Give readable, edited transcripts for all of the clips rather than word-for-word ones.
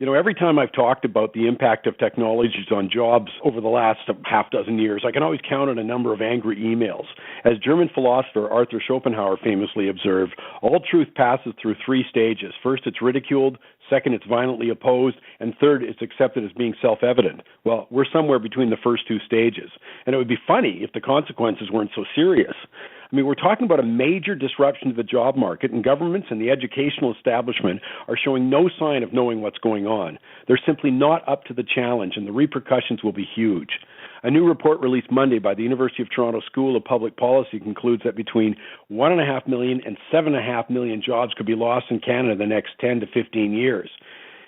Every time I've talked about the impact of technologies on jobs over the last half dozen years, I can always count on a number of angry emails. As German philosopher Arthur Schopenhauer famously observed, all truth passes through three stages. First, it's ridiculed. Second, it's violently opposed. And third, it's accepted as being self-evident. Well, we're somewhere between the first two stages. And it would be funny if the consequences weren't so serious. We're talking about a major disruption to the job market, and governments and the educational establishment are showing no sign of knowing what's going on. They're simply not up to the challenge, and the repercussions will be huge. A new report released Monday by the University of Toronto School of Public Policy concludes that between 1.5 million and 7.5 million jobs could be lost in Canada in the next 10 to 15 years.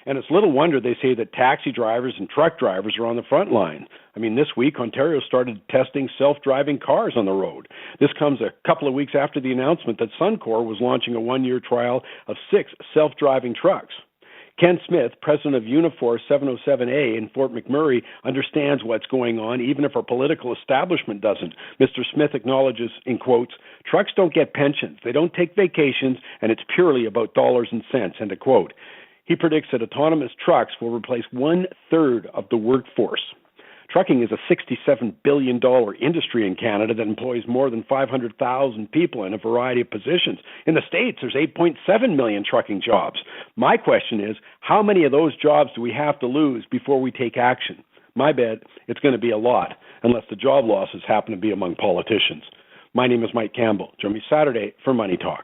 And it's little wonder they say that taxi drivers and truck drivers are on the front line. This week, Ontario started testing self-driving cars on the road. This comes a couple of weeks after the announcement that Suncor was launching a one-year trial of 6 self-driving trucks. Ken Smith, president of Unifor 707A in Fort McMurray, understands what's going on, even if our political establishment doesn't. Mr. Smith acknowledges, in quotes, trucks don't get pensions, they don't take vacations, and it's purely about dollars and cents, end of quote. He predicts that autonomous trucks will replace 1/3 of the workforce. Trucking is a $67 billion industry in Canada that employs more than 500,000 people in a variety of positions. In the States, there's 8.7 million trucking jobs. My question is, how many of those jobs do we have to lose before we take action? My bet, it's going to be a lot, unless the job losses happen to be among politicians. My name is Mike Campbell. Join me Saturday for Money Talk.